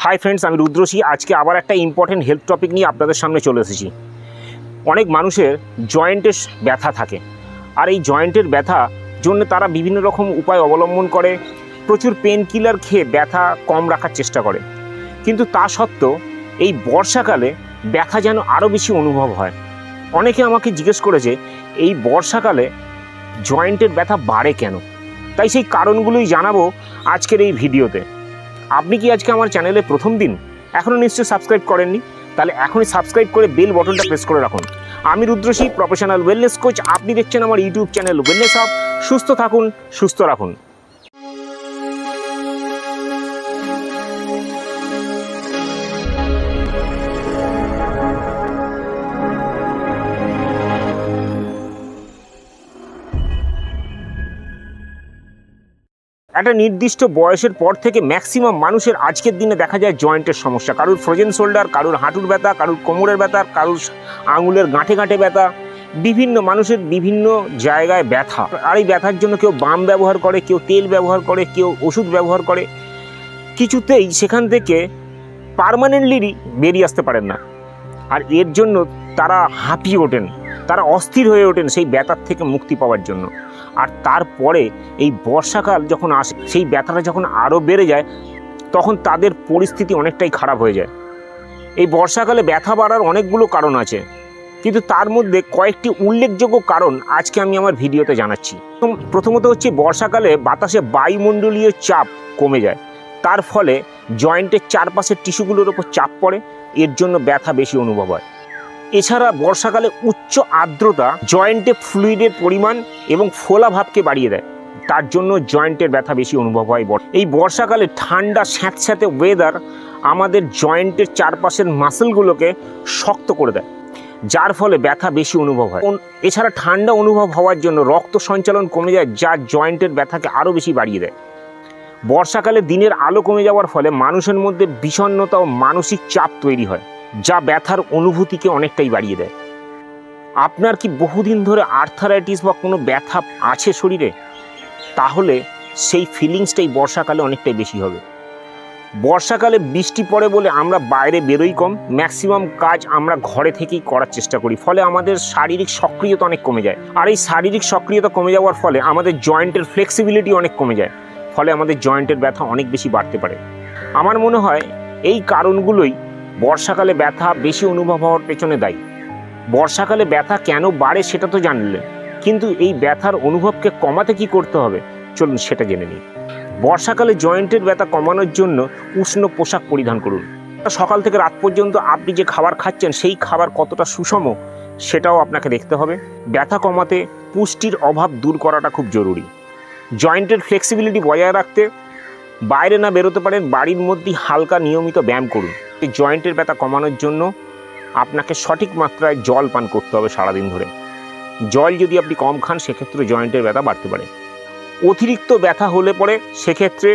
Hi friends आमी रुद्रशी आज के आबार एक इम्पोर्टेंट हेल्थ टपिक निये आपनादेर सामने चले एसेछि। अनेक मानुषेर जয়েন্টের व्यथा थाके और ये जয়েন্টের व्यथार जोन्नो तारा विभिन्न रकम उपाय अवलम्बन करे, प्रचुर पेन किलार खेये व्यथा कम राखार चेष्टा करे, किन्तु ता सत्त्वेও এই বর্ষাকালে ব্যথা যেন আরও বেশি অনুভব হয়। অনেকে আমাকে জিজ্ঞেস করেছে এই বর্ষাকালে জয়েন্টের ব্যথা বাড়ে কেন, তাই সেই কারণগুলোই জানাবো আজকের এই ভিডিওতে। আপনি কি আজকে আমার চ্যানেলে প্রথম দিন, এখনও নিশ্চয়ই সাবস্ক্রাইব করেননি? তাহলে এখনই সাবস্ক্রাইব করে বেল বাটনটা প্রেস করে রাখুন। আমি রুদ্রশী, প্রফেশনাল ওয়েলনেস কোচ। আপনি দেখছেন আমার ইউটিউব চ্যানেল ওয়েলনেস হাব। সুস্থ থাকুন, সুস্থ রাখুন। একটা নির্দিষ্ট বয়সের পর থেকে ম্যাক্সিমাম মানুষের আজকের দিনে দেখা যায় জয়েন্টের সমস্যা। কারুর ফ্রোজেন শোল্ডার, কারুর হাঁটুর ব্যথা, কারুর কোমরের ব্যথা, কারুর আঙুলের গাঁটে গাঁটে ব্যথা, বিভিন্ন মানুষের বিভিন্ন জায়গায় ব্যথা। আর এই ব্যথার জন্য কেউ বাম ব্যবহার করে, কেউ তেল ব্যবহার করে, কেউ ওষুধ ব্যবহার করে, কিছুতেই সেখান থেকে পার্মানেন্টলি বেরিয়ে আসতে পারেন না। আর এর জন্য তারা হাঁপিয়ে ওঠেন, তারা অস্থির হয়ে ওঠেন সেই ব্যথার থেকে মুক্তি পাওয়ার জন্য। আর তারপরে এই বর্ষাকাল যখন আসে, সেই ব্যথাটা যখন আরও বেড়ে যায়, তখন তাদের পরিস্থিতি অনেকটাই খারাপ হয়ে যায়। এই বর্ষাকালে ব্যথা বাড়ার অনেকগুলো কারণ আছে, কিন্তু তার মধ্যে কয়েকটি উল্লেখযোগ্য কারণ আজকে আমি আমার ভিডিওতে জানাচ্ছি। প্রথমত হচ্ছে বর্ষাকালে বাতাসে বায়ুমণ্ডলীয় চাপ কমে যায়, তার ফলে জয়েন্টের চারপাশের টিস্যুগুলোর ওপর চাপ পড়ে, এর জন্য ব্যথা বেশি অনুভব হয়। এছাড়া বর্ষাকালে উচ্চ আর্দ্রতা জয়েন্টে ফ্লুইডের পরিমাণ এবং ফোলা ভাবকে বাড়িয়ে দেয়, তার জন্য জয়েন্টের ব্যথা বেশি অনুভব হয়। এই বর্ষাকালে ঠান্ডা স্যাঁতস্যাঁতে ওয়েদার আমাদের জয়েন্টের চারপাশের মাসেলগুলোকে শক্ত করে দেয়, যার ফলে ব্যথা বেশি অনুভব হয়। এছাড়া ঠান্ডা অনুভব হওয়ার জন্য রক্ত সঞ্চালন কমে যায়, যা জয়েন্টের ব্যথাকে আরও বেশি বাড়িয়ে দেয়। বর্ষাকালে দিনের আলো কমে যাওয়ার ফলে মানুষের মধ্যে বিষণ্ণতা ও মানসিক চাপ তৈরি হয়, যা ব্যথার অনুভূতিকে অনেকটাই বাড়িয়ে দেয়। আপনার কি বহুদিন ধরে আর্থারাইটিস বা কোনো ব্যথা আছে শরীরে? তাহলে সেই ফিলিংসটাই বর্ষাকালে অনেকটাই বেশি হবে। বর্ষাকালে বৃষ্টি পড়ে বলে আমরা বাইরে বেরোই কম, ম্যাক্সিমাম কাজ আমরা ঘরে থেকেই করার চেষ্টা করি, ফলে আমাদের শারীরিক সক্রিয়তা অনেক কমে যায়। আর এই শারীরিক সক্রিয়তা কমে যাওয়ার ফলে আমাদের জয়েন্টের ফ্লেক্সিবিলিটি অনেক কমে যায়, ফলে আমাদের জয়েন্টের ব্যথা অনেক বেশি বাড়তে পারে। আমার মনে হয় এই কারণগুলোই বর্ষাকালে ব্যথা বেশি অনুভব হওয়ার পেছনে দায়ী। বর্ষাকালে ব্যথা কেন বাড়ে সেটা তো জানলেন, কিন্তু এই ব্যথার অনুভবকে কমাতে কি করতে হবে চলুন সেটা জেনে নিই। বর্ষাকালে জয়েন্টের ব্যথা কমানোর জন্য উষ্ণ পোশাক পরিধান করুন। সকাল থেকে রাত পর্যন্ত আপনি যে খাবার খাচ্ছেন সেই খাবার কতটা সুষম সেটাও আপনাকে দেখতে হবে। ব্যথা কমাতে পুষ্টির অভাব দূর করাটা খুব জরুরি। জয়েন্টের ফ্লেক্সিবিলিটি বজায় রাখতে বাইরে না বেরোতে পারেন, বাড়ির মধ্যেই হালকা নিয়মিত ব্যায়াম করুন। এই জয়েন্টের ব্যথা কমানোর জন্য আপনাকে সঠিক মাত্রায় জল পান করতে হবে সারাদিন ধরে। জল যদি আপনি কম খান সেক্ষেত্রে জয়েন্টের ব্যথা বাড়তে পারে। অতিরিক্ত ব্যথা হলে পরে সেক্ষেত্রে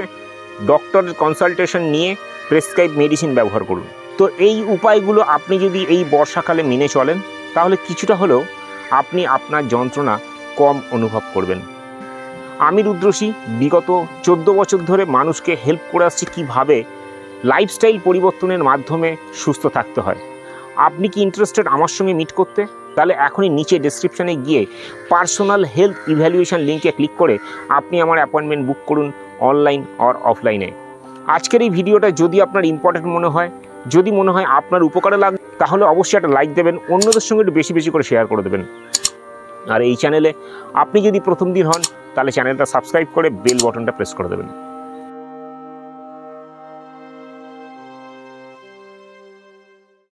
ডক্টরের কনসালটেশন নিয়ে প্রেসক্রাইব মেডিসিন ব্যবহার করুন। তো এই উপায়গুলো আপনি যদি এই বর্ষাকালে মেনে চলেন তাহলে কিছুটা হলেও আপনি আপনার যন্ত্রণা কম অনুভব করবেন। আমি রুদ্রশী বিগত 14 বছর ধরে মানুষকে হেল্প করে আসছি কীভাবে লাইফস্টাইল পরিবর্তনের মাধ্যমে সুস্থ থাকতে হয়। আপনি কি ইন্টারেস্টেড আমার সঙ্গে মিট করতে? তাহলে এখনই নিচে ডেসক্রিপশানে গিয়ে পার্সোনাল হেলথ ইভ্যালুয়েশন লিঙ্কে ক্লিক করে আপনি আমার অ্যাপয়েন্টমেন্ট বুক করুন, অনলাইন অর অফলাইনে। আজকের এই ভিডিওটা যদি আপনার ইম্পর্টেন্ট মনে হয়, যদি মনে হয় আপনার উপকারে লাগবে, তাহলে অবশ্যই একটা লাইক দেবেন, অন্যদের সঙ্গে একটু বেশি বেশি করে শেয়ার করে দেবেন। আর এই চ্যানেলে আপনি যদি প্রথম দিন হন তাহলে চ্যানেলটা সাবস্ক্রাইব করে বেল বাটনটা প্রেস করে দেবেন।